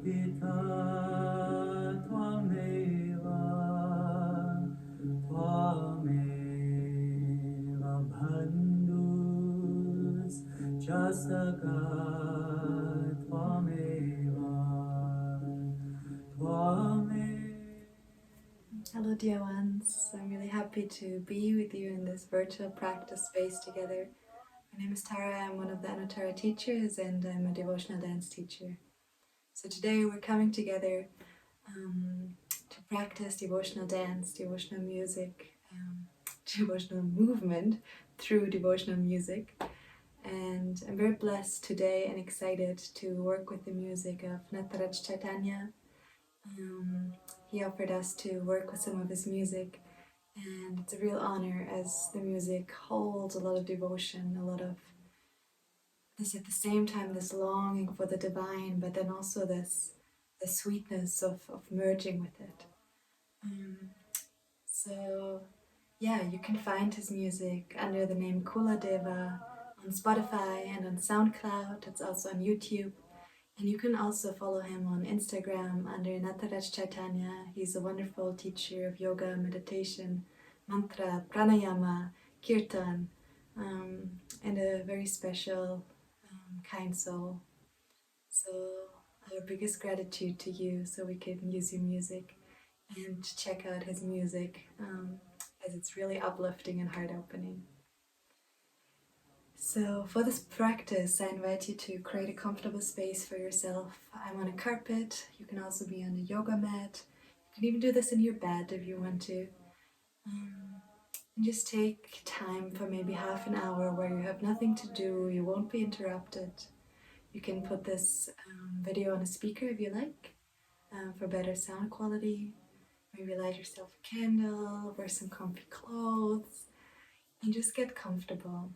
Pita Tvameva Tvameva Bandhus Jasagat Tvameva Tvameva. Hello dear ones, I'm really happy to be with you in this virtual practice space together. My name is Tara, I'm one of the Nataraj teachers and I'm a devotional dance teacher. So today we're coming together to practice devotional dance, devotional music, devotional movement through devotional music. And I'm very blessed today and excited to work with the music of Nataraj Chaitanya. He offered us to work with some of his music, and it's a real honor as the music holds a lot of devotion, a lot of this at the same time, this longing for the divine, but then also the sweetness of merging with it. So yeah, you can find his music under the name Kuladeva on Spotify and on SoundCloud. It's also on YouTube. And you can also follow him on Instagram under Nataraj Chaitanya. He's a wonderful teacher of yoga, meditation, mantra, pranayama, kirtan, and a very special, kind soul. So our biggest gratitude to you, so we can use your music and check out his music, as it's really uplifting and heart-opening. So for this practice, I invite you to create a comfortable space for yourself. I'm on a carpet. You can also be on a yoga mat. You can even do this in your bed if you want to. And just take time for maybe half an hour where you have nothing to do, you won't be interrupted. You can put this video on a speaker if you like, for better sound quality. Maybe light yourself a candle, wear some comfy clothes, and just get comfortable.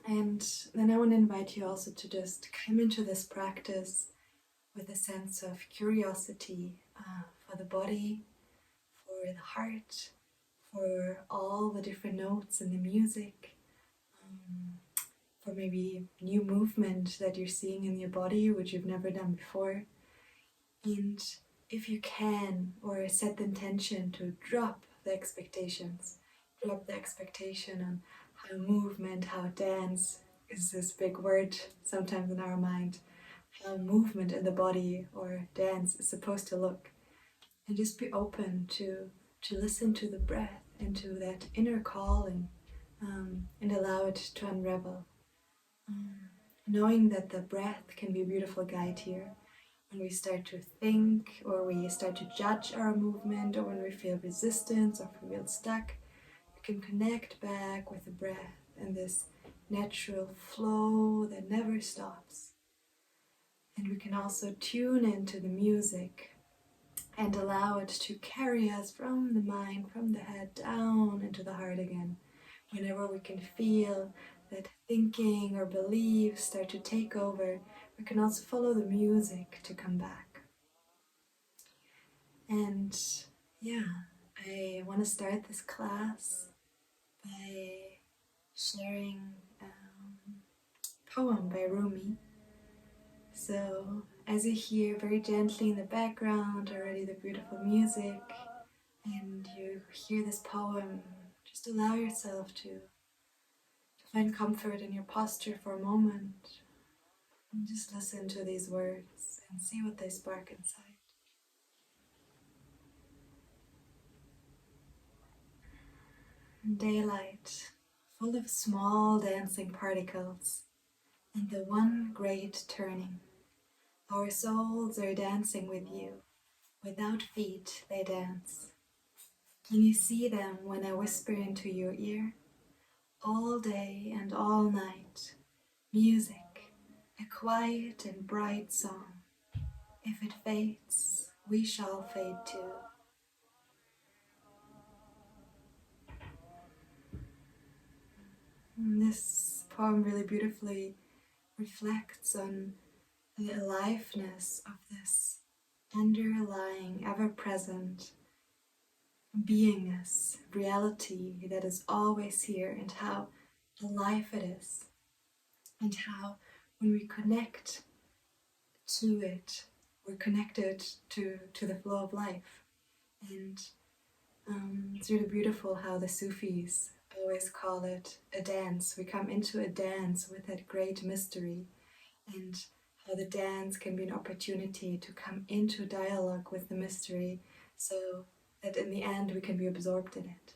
And then I want to invite you also to just come into this practice with a sense of curiosity for the body, for the heart, for all the different notes in the music, for maybe new movement that you're seeing in your body, which you've never done before. And if you can, or set the intention to drop the expectations on how movement, how dance is this big word sometimes in our mind, how movement in the body or dance is supposed to look. And just be open to listen to the breath and to that inner calling, and allow it to unravel. Knowing that the breath can be a beautiful guide here. When we start to think, or we start to judge our movement, or when we feel resistance, or if we feel stuck, we can connect back with the breath and this natural flow that never stops. And we can also tune into the music and allow it to carry us from the mind, from the head, down into the heart again. Whenever we can feel that thinking or beliefs start to take over, we can also follow the music to come back. And yeah, I want to start this class by sharing a poem by Rumi. So as you hear very gently in the background already the beautiful music, and you hear this poem, just allow yourself to find comfort in your posture for a moment. And just listen to these words and see what they spark inside. Daylight, full of small dancing particles, and the one great turning. Our souls are dancing with you. Without feet they dance. Can you see them when I whisper into your ear? All day and all night, music, a quiet and bright song. If it fades, we shall fade too. And this poem really beautifully reflects on the aliveness of this underlying, ever-present beingness, reality that is always here, and how alive it is, and how when we connect to it, we're connected to the flow of life. And it's really beautiful how the Sufis always call it a dance. We come into a dance with that great mystery, and how the dance can be an opportunity to come into dialogue with the mystery, so that in the end we can be absorbed in it.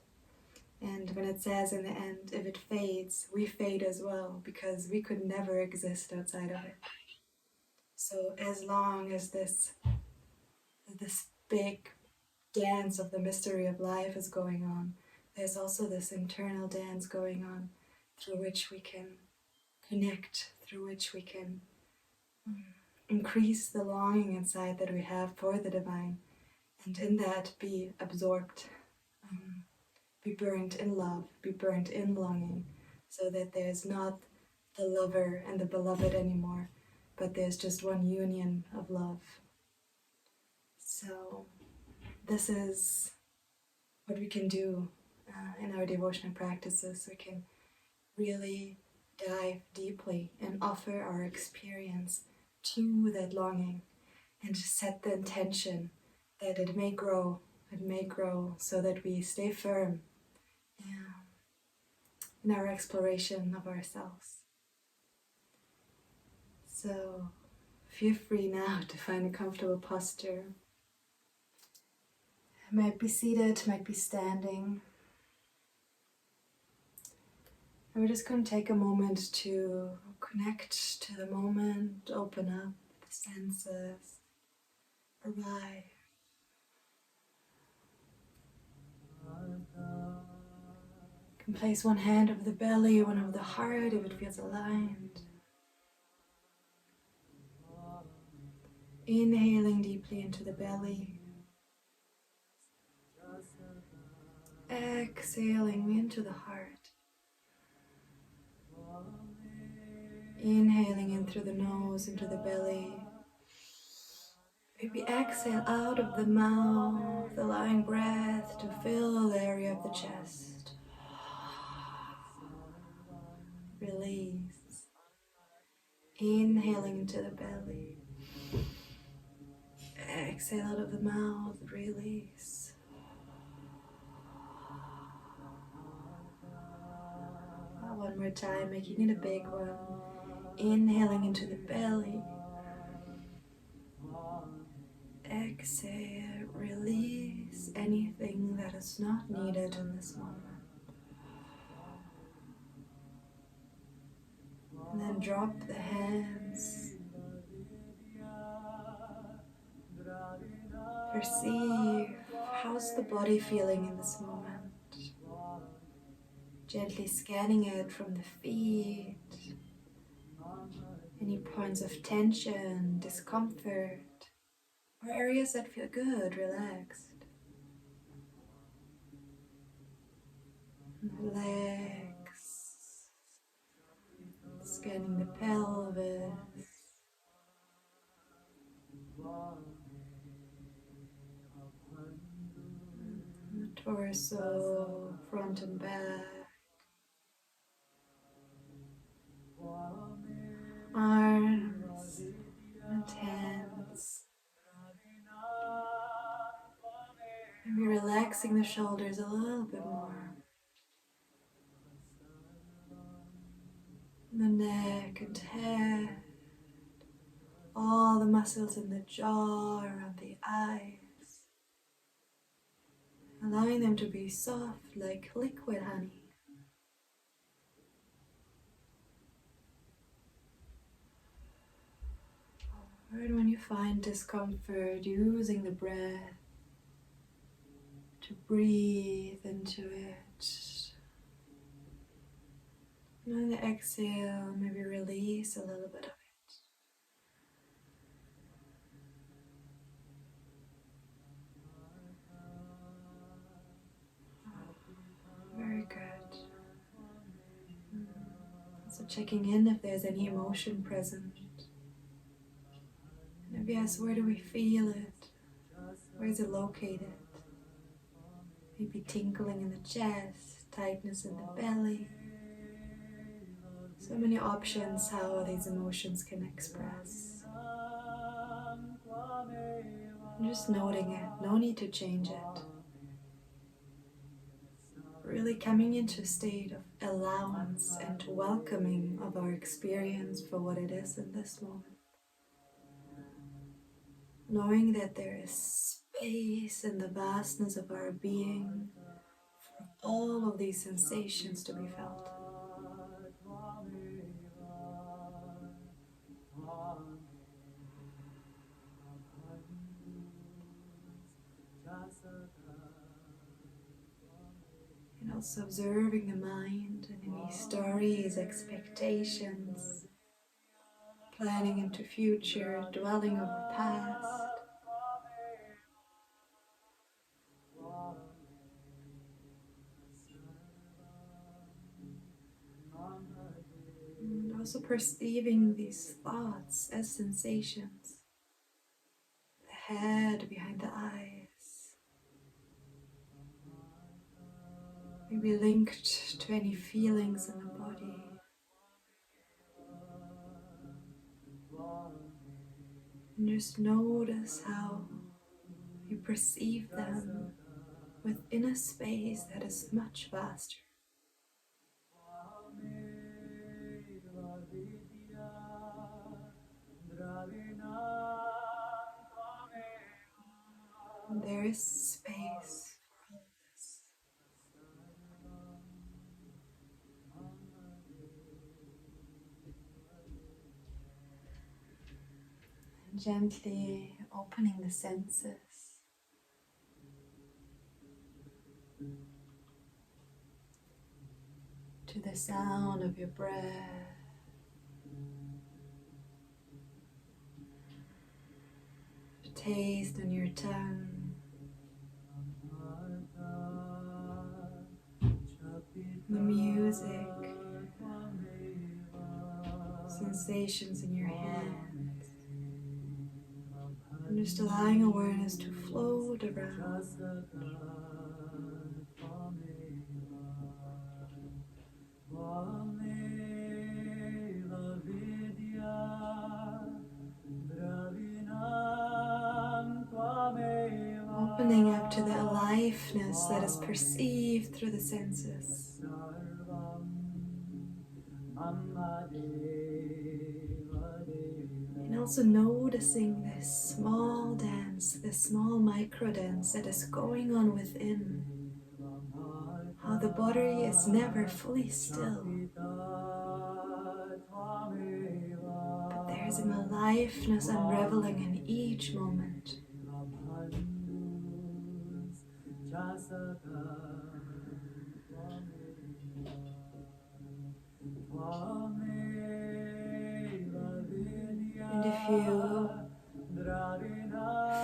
And when it says in the end, if it fades, we fade as well, because we could never exist outside of it. So as long as this big dance of the mystery of life is going on, there's also this internal dance going on, through which we can connect, through which we can increase the longing inside that we have for the divine, and in that be absorbed, be burnt in love, be burnt in longing, so that there's not the lover and the beloved anymore, but there's just one union of love. So this is what we can do in our devotional practices. We can really dive deeply and offer our experience to that longing, and set the intention that it may grow, so that we stay firm in our exploration of ourselves. So feel free now to find a comfortable posture. It might be seated, might be standing. And we're just going to take a moment to connect to the moment, open up the senses, arrive. You can place one hand over the belly, one over the heart if it feels aligned. Inhaling deeply into the belly. Exhaling into the heart. Inhaling in through the nose, into the belly. Maybe exhale out of the mouth, allowing breath to fill the area of the chest. Release. Inhaling into the belly. Exhale out of the mouth, release. One more time, making it a big one. Inhaling into the belly. Exhale, release anything that is not needed in this moment. And then drop the hands. Perceive how's the body feeling in this moment. Gently scanning it from the feet. Any points of tension, discomfort, or areas that feel good, relaxed. Legs, scanning the pelvis, the torso, front and back, arms and hands. Maybe relaxing the shoulders a little bit more. The neck and head, all the muscles in the jaw, around the eyes, allowing them to be soft like liquid honey. And when you find discomfort, using the breath to breathe into it. And on the exhale, maybe release a little bit of it. Very good. So checking in if there's any emotion present. And if yes, where do we feel it? Where is it located? Maybe tingling in the chest, tightness in the belly. So many options how these emotions can express. And just noting it, no need to change it. Really coming into a state of allowance and welcoming of our experience for what it is in this moment. Knowing that there is space in the vastness of our being for all of these sensations to be felt. And also observing the mind and any stories, expectations, planning into future, dwelling over past. And also perceiving these thoughts as sensations. The head behind the eyes. Maybe linked to any feelings in the body. And just notice how you perceive them within a space that is much vaster. And there is space for all of this. And gently opening the senses. To the sound of your breath. Taste on your tongue. The music. Sensations in your hands. And just allowing awareness to float around. Opening up to the aliveness that is perceived through the senses. And also noticing this small dance, this small micro dance that is going on within. How the body is never fully still. But there's an aliveness unraveling in each moment. And if you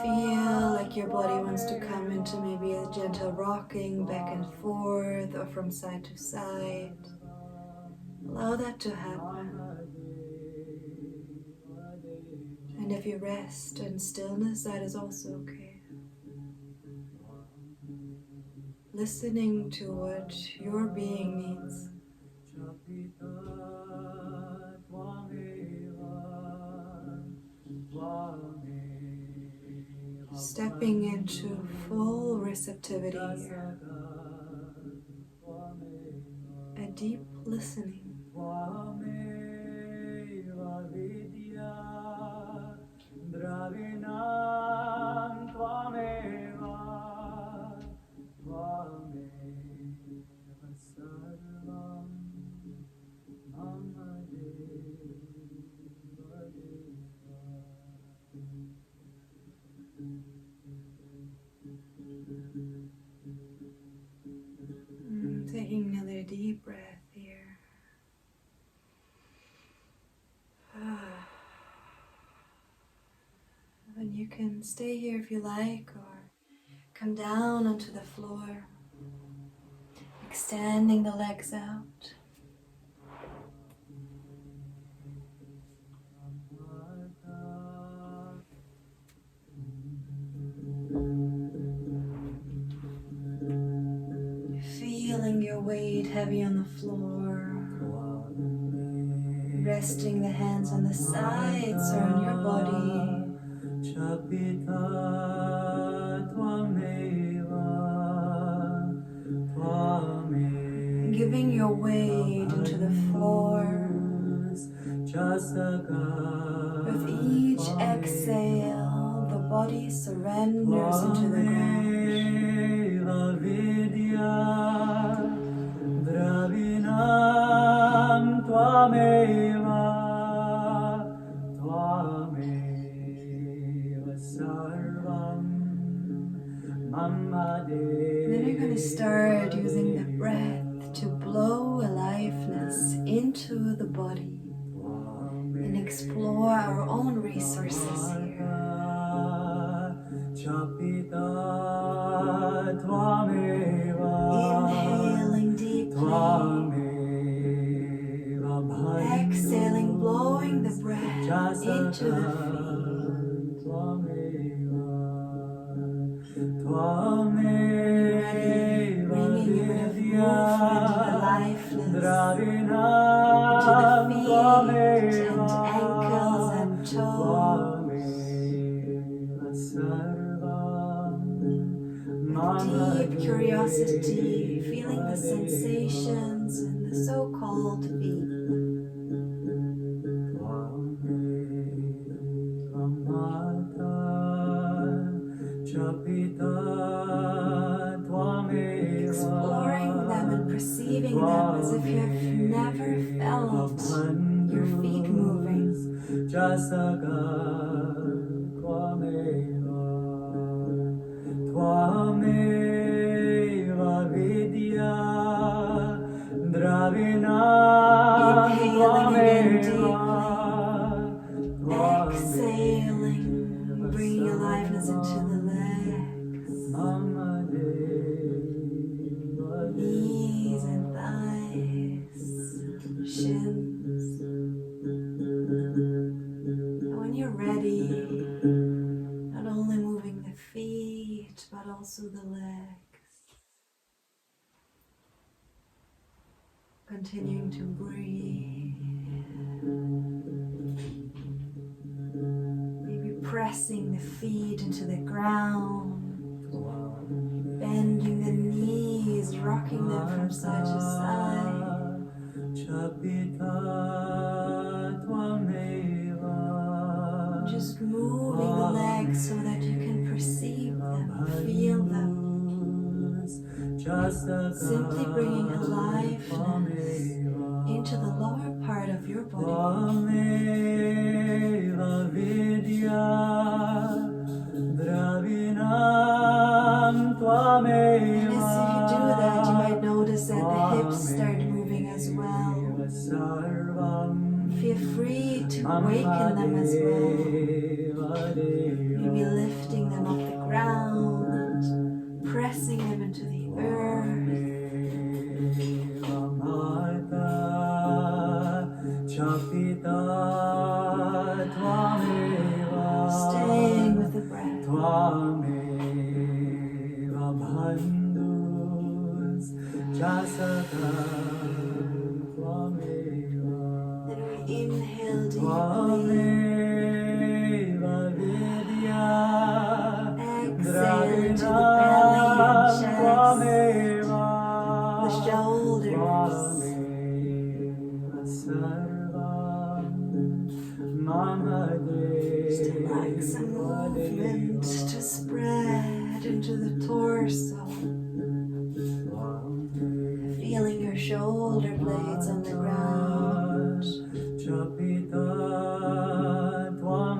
feel like your body wants to come into maybe a gentle rocking back and forth or from side to side, allow that to happen. And if you rest in stillness, that is also okay. Listening to what your being needs. Stepping into full receptivity here. A deep listening. Taking another deep breath here. And you can stay here if you like, or come down onto the floor, extending the legs out. Feeling your weight heavy on the floor, resting the hands on the sides or on your body. Chapita Tvameva Tvameva. Giving your weight into the floor. With each exhale, the body surrenders into the ground. Dravinam Tvameva Tvameva Sarvam Mama And then you're going to start using the breath to blow aliveness into the body and explore our own resources here. Inhaling deeply, exhaling, blowing the breath into the feet. Ready, bringing a bit of movement and aliveness into the feet and ankles and toes. Deep curiosity, feeling the sensations in the so-called feet. Exploring them and perceiving them as if you have never felt your feet moving. Tvameva vidya Dravina Inhaling again deeply. Exhaling, bringing aliveness into the legs, knees and thighs, shins. And when you're ready, not only moving the feet, but also the legs. Continuing to breathe. Maybe pressing the feet into the ground. Bending the knees, rocking them from side to side. Just moving the legs so that you can perceive them, feel them. Simply bringing aliveness into the lower part of your body. And as you do that, you might notice that the hips start moving as well. Feel free to awaken them as well. Maybe lifting them off the ground, pressing them into the earth. Staying with the breath. Then we inhale deeply. Exhale into the belly and chest, the shoulders. Just relax some movement to spread into the torso. Feeling your shoulder blades on the ground.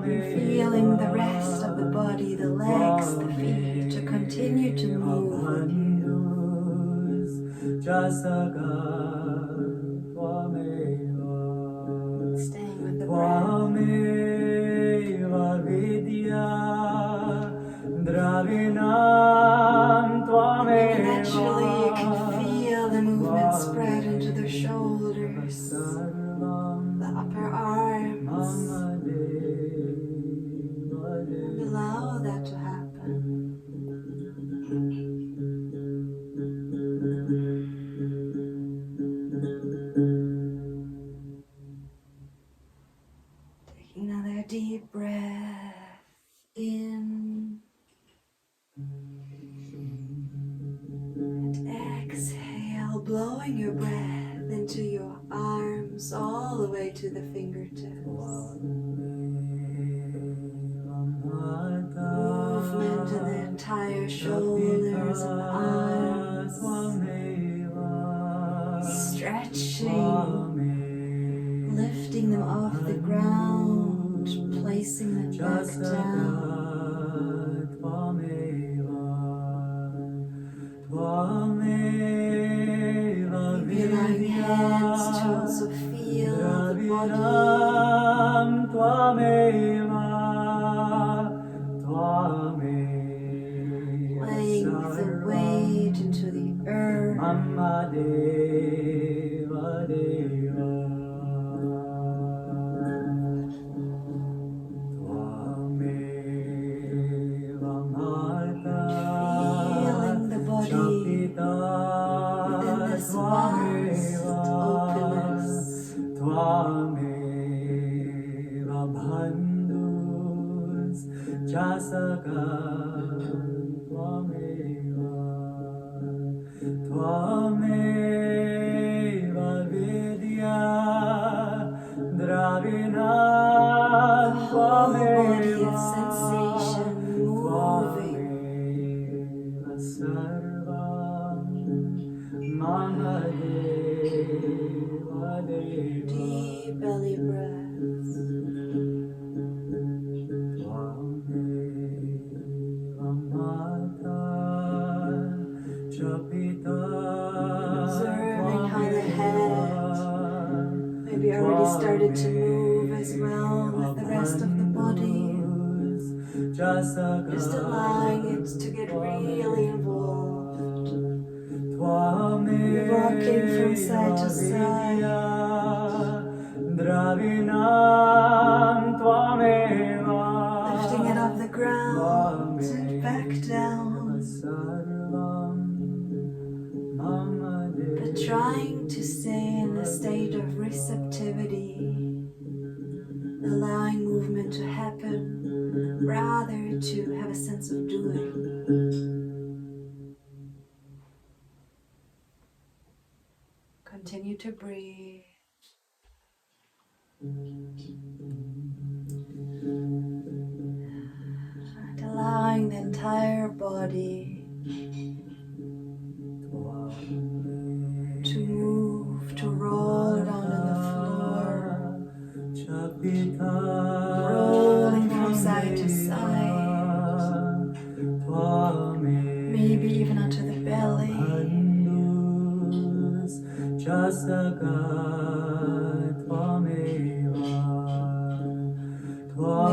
You're feeling the rest of the body, the legs, the feet, to continue to move. Staying with the breath. Maybe naturally you can feel the movement spread into the shoulders, the upper arms. And allow that to happen. into your arms, all the way to the fingertips. Movement in the entire shoulders and arms. Stretching, lifting them off the ground, placing them back down. Maybe allowing hands to also feel the body. Laying the weight into the earth. Feeling the body within this vast openness. The whole body of sensation moving. Deep belly breaths. Observing how the head maybe already started to move as well with the rest of the body. Just allowing it to get really involved. You're rocking from side to side. Lifting it off the ground and back down. But trying to stay in a state of receptivity, allowing movement to happen rather to have a sense of doing. Continue to breathe. And allowing the entire body to move, to roll around on the floor, rolling from side to side, maybe even onto the belly.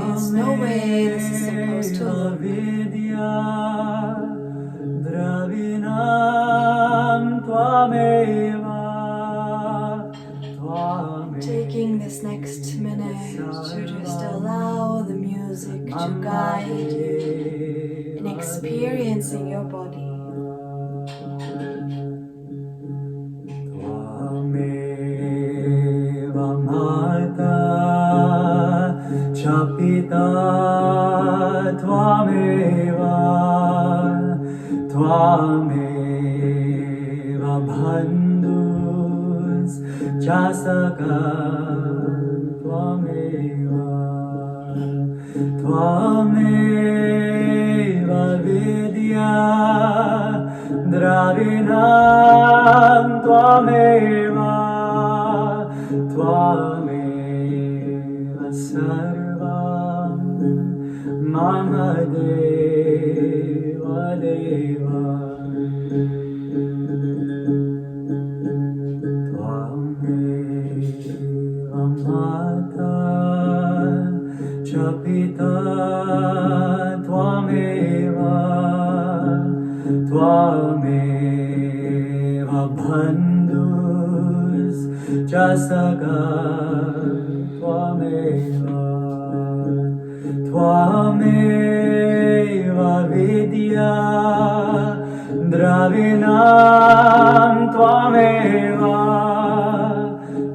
There's no way this is supposed to look. Taking this next minute to just allow the music to guide you in experiencing your body. Chapita Tvameva Tvameva Bandhus Jasaka Tvameva Tvameva Vidya Dravinam Tvameva Tvameva Sarvam Mama Deva Deva Tvameva Mata Chapita Tvameva Tvameva Bandhus Jasaka Tvameva Tvameva Vidya Dravinam Tvameva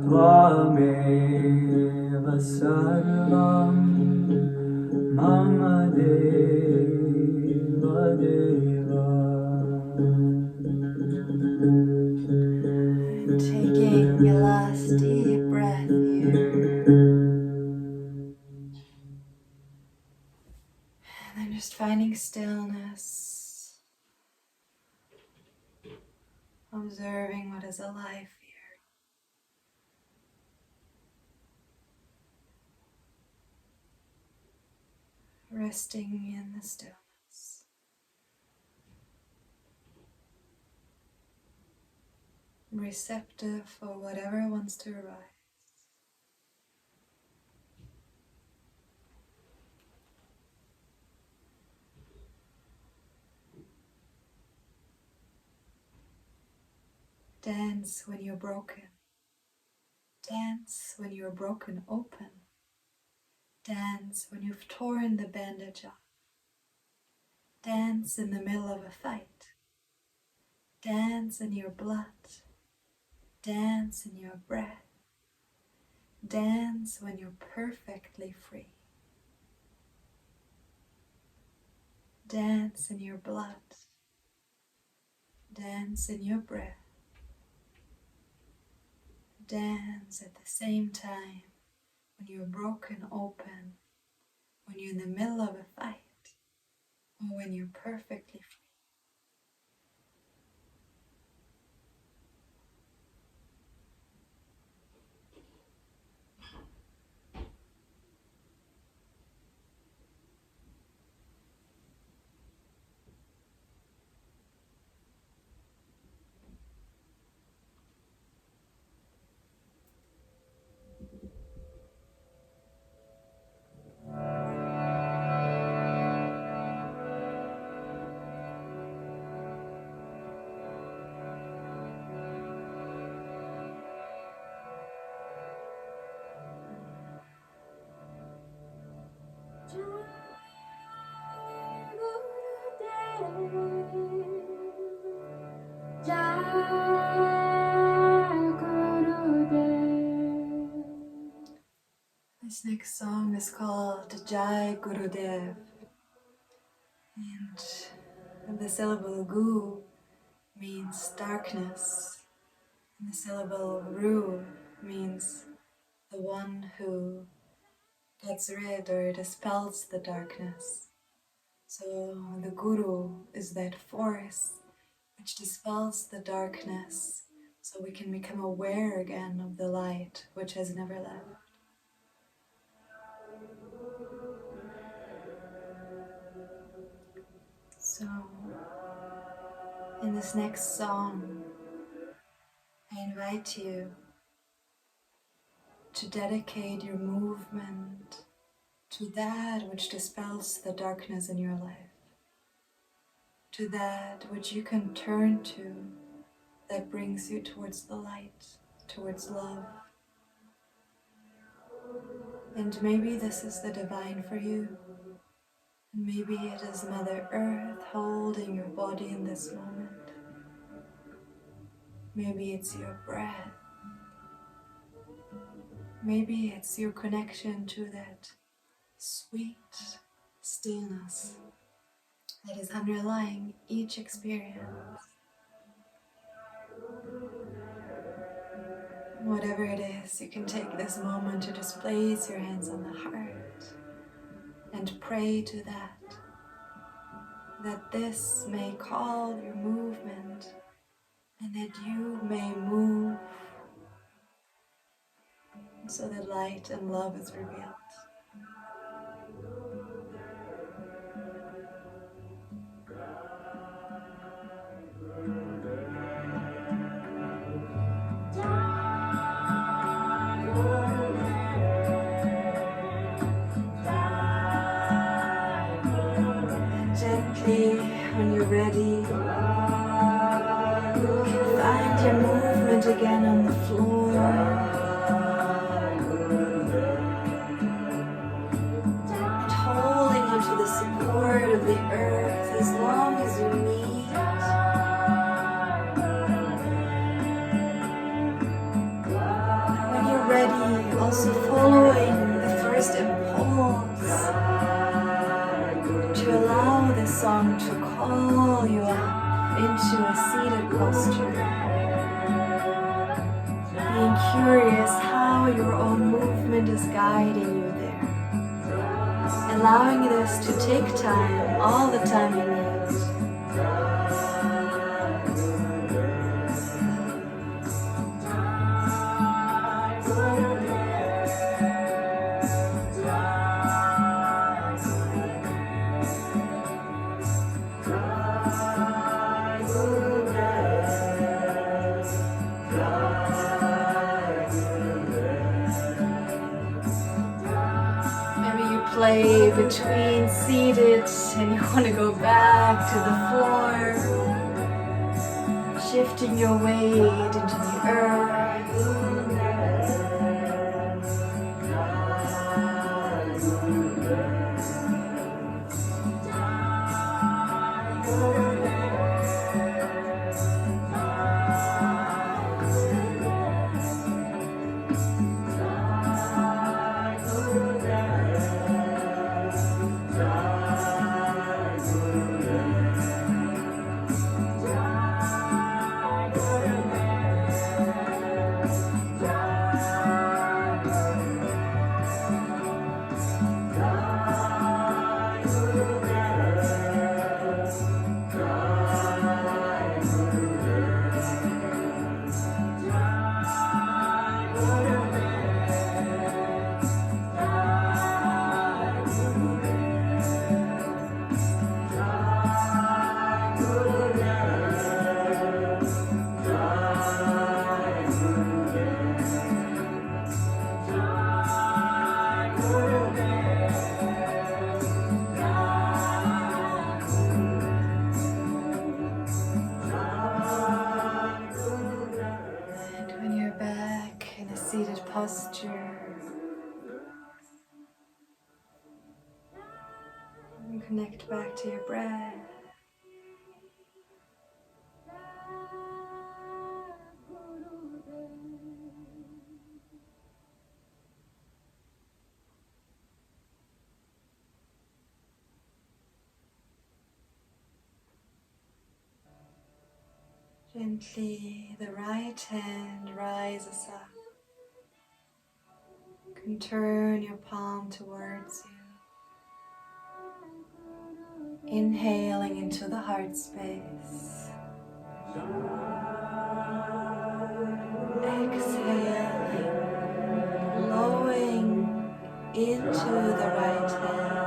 Tvameva Sarvam Mama Deva Deva. Taking taking a last deep breath here. And then just finding stillness, observing what is alive here. Resting in the stillness. Receptive for whatever wants to arise. Dance when you're broken. Dance when you're broken open. Dance when you've torn the bandage off. Dance in the middle of a fight. Dance in your blood. Dance in your breath. Dance when you're perfectly free. Dance in your blood. Dance in your breath. Dance at the same time when you're broken open, when you're in the middle of a fight, or when you're perfectly free. This next song is called Jai Gurudev, and the syllable Gu means darkness, and the syllable Ru means the one who gets rid or dispels the darkness. So the Guru is that force which dispels the darkness so we can become aware again of the light which has never left. So, in this next song, I invite you to dedicate your movement to that which dispels the darkness in your life, to that which you can turn to that brings you towards the light, towards love. And maybe this is the divine for you. And maybe it is Mother Earth holding your body in this moment. Maybe it's your breath. Maybe it's your connection to that sweet stillness that is underlying each experience. Whatever it is, you can take this moment to just place your hands on the heart and pray to that this may call your movement and that you may move so that light and love is revealed. And gently, when you're ready, find your movement again on the floor. And holding onto the support of the earth as long as you need. And when you're ready, also following the first impulse to allow the song to call you up into a seated posture. curious how your own movement is guiding you there. Allowing this to take time, all the time you need. Play between seated and you want to go back to the floor, shifting your weight into the earth. Posture. And connect back to your breath. Gently, the right hand rises up. You can turn your palm towards you. Inhaling into the heart space. Exhaling, flowing into the right hand.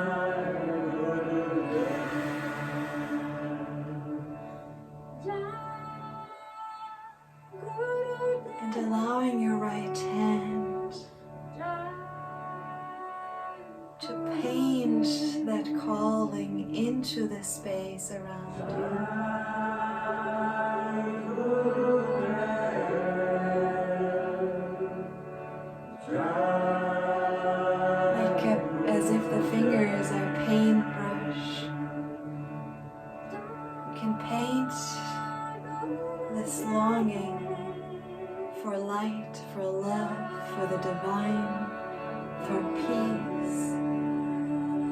And allowing your right hand to paint that calling into the space around you. As if the fingers are a paintbrush. You can paint this longing for light, for love, for the divine, for peace,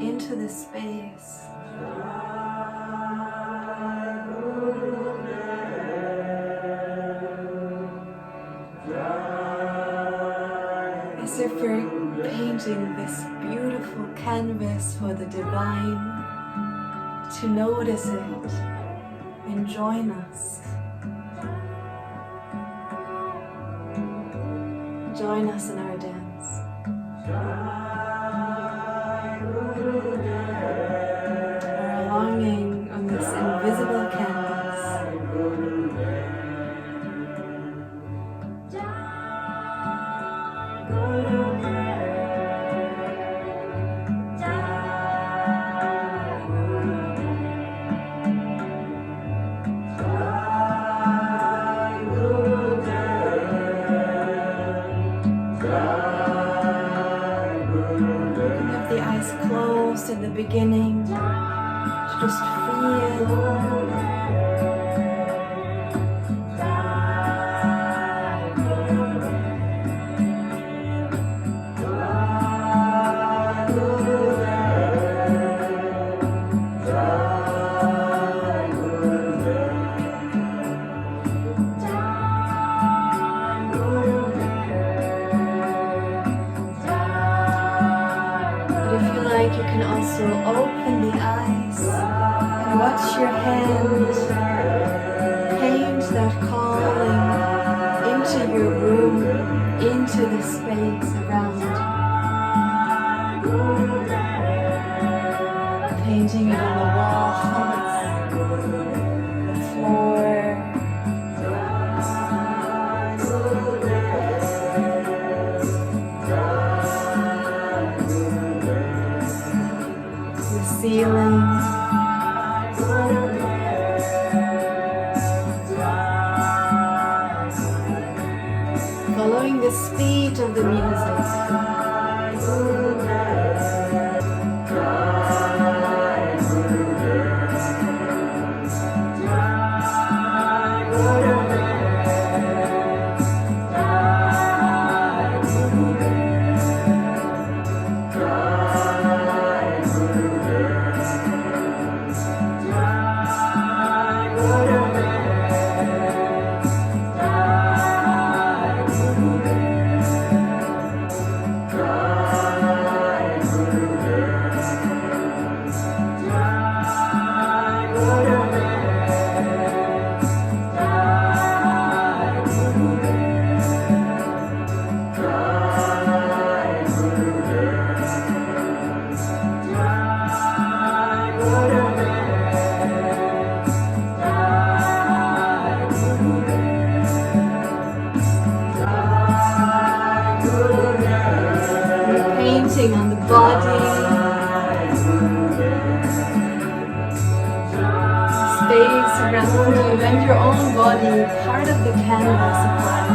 into the space. As if we're painting this beautiful canvas for the divine to notice it and join us. Join us in our dance. Our longing on this invisible canvas. In the beginning, just feel also open the eyes and watch your hand paint that calling into your room, into the space around. Painting it on the walls, the floor, the ceiling. Following the speed of the music. On the body, space around you and your own body, part of the canvas of life.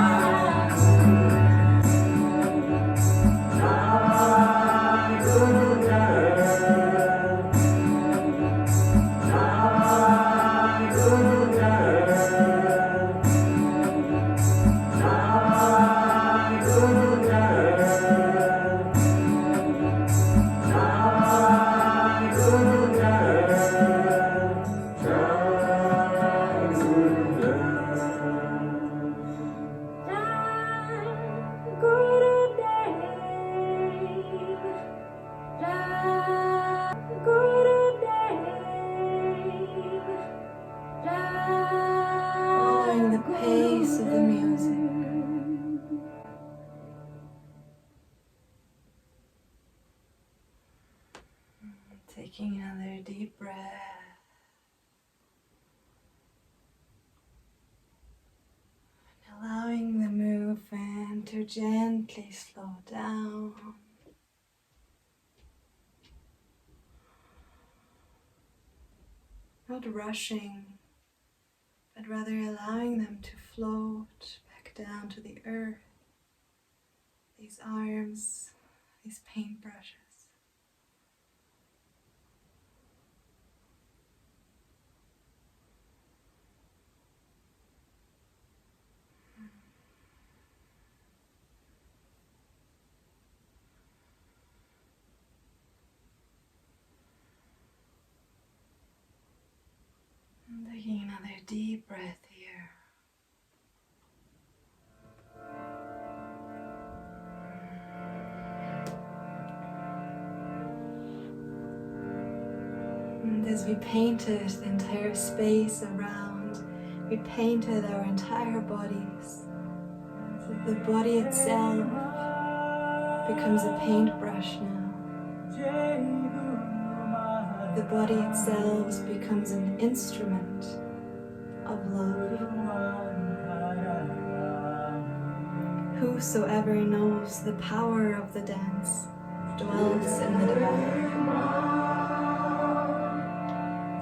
Taking another deep breath. Allowing the movement to gently slow down. Not rushing, but rather allowing them to float back down to the earth. These arms, these paintbrushes. Taking another deep breath here. And as we painted the entire space around, we painted our entire bodies. The body itself becomes a paintbrush now. The body itself becomes an instrument of love. Whosoever knows the power of the dance dwells in the divine.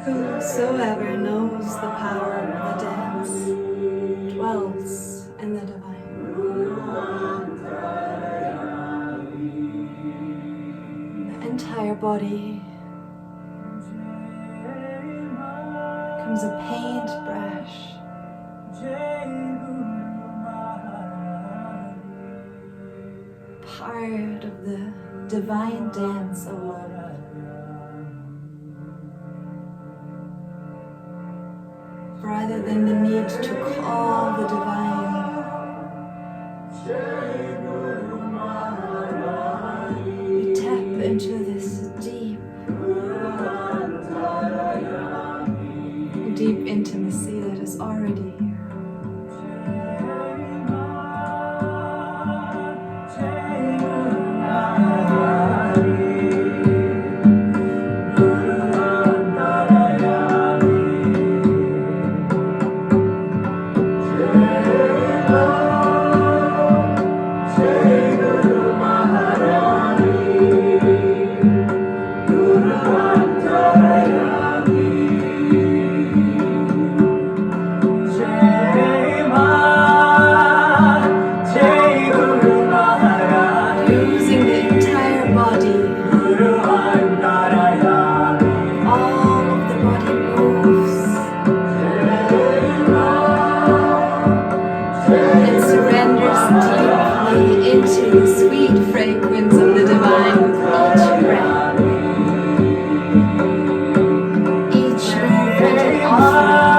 Whosoever knows the power of the dance dwells in the divine. The entire body becomes a paintbrush. Part of the divine dance of love. Rather than the need to call the divine, we tap into this deep body into the sweet fragrance of the divine with each breath. Each movement an offering.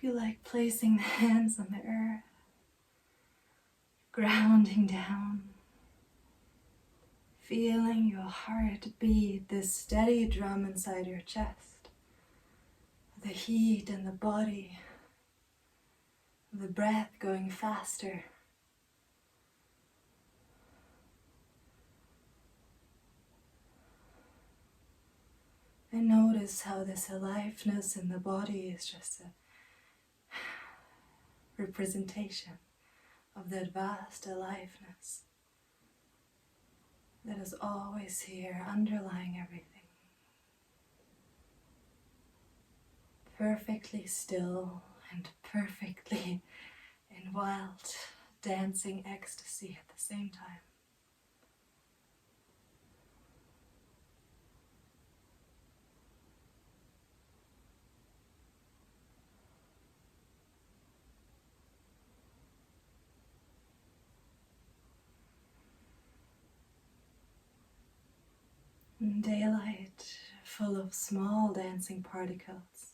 Feel like placing the hands on the earth, grounding down, feeling your heart beat, this steady drum inside your chest, the heat in the body, the breath going faster. And notice how this aliveness in the body is just a representation of that vast aliveness that is always here, underlying everything. Perfectly still and perfectly in wild, dancing ecstasy at the same time. Daylight full of small dancing particles,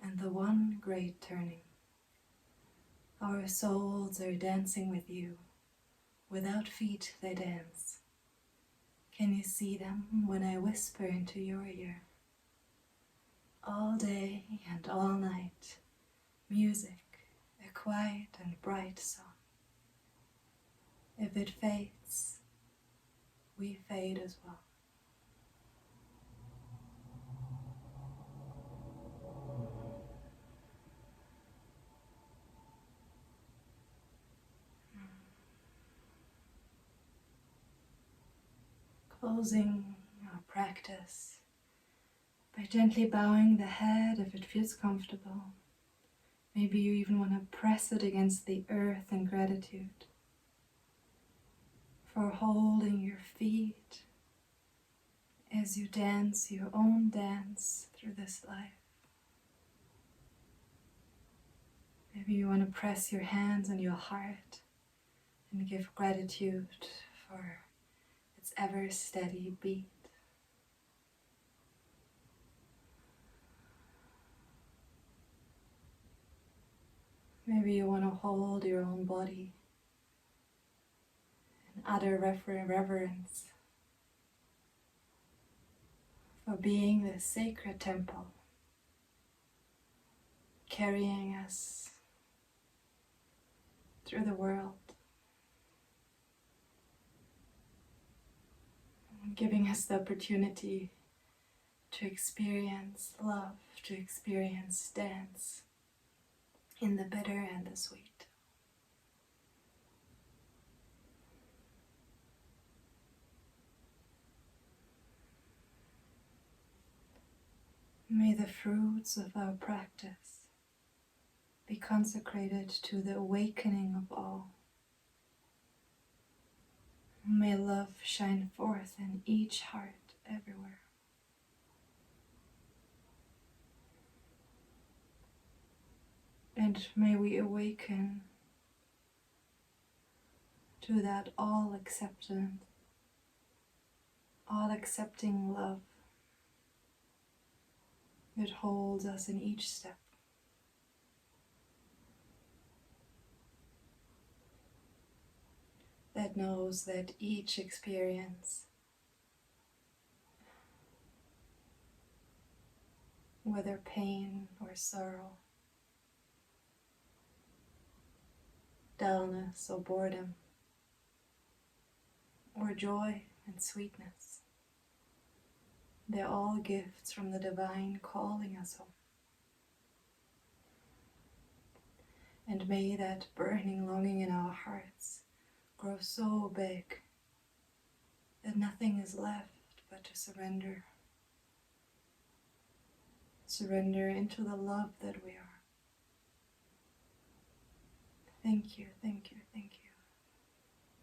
and the one great turning. Our souls are dancing with you. Without feet they dance. Can you see them when I whisper into your ear? All day and all night, music, a quiet and bright song. If it fades, we fade as well. Closing our practice by gently bowing the head if it feels comfortable. Maybe you even want to press it against the earth in gratitude for holding your feet as you dance your own dance through this life. Maybe you want to press your hands on your heart and give gratitude for its ever steady beat. Maybe you want to hold your own body in utter reverence for being the sacred temple, carrying us through the world, giving us the opportunity to experience love, to experience dance in the bitter and the sweet. May the fruits of our practice be consecrated to the awakening of all. May love shine forth in each heart everywhere. And may we awaken to that all-accepting love that holds us in each step. That knows that each experience, whether pain or sorrow, dullness or boredom, or joy and sweetness, they're all gifts from the divine calling us home. And may that burning longing in our hearts grow so big that nothing is left but to surrender. Surrender into the love that we are. Thank you, thank you, thank you.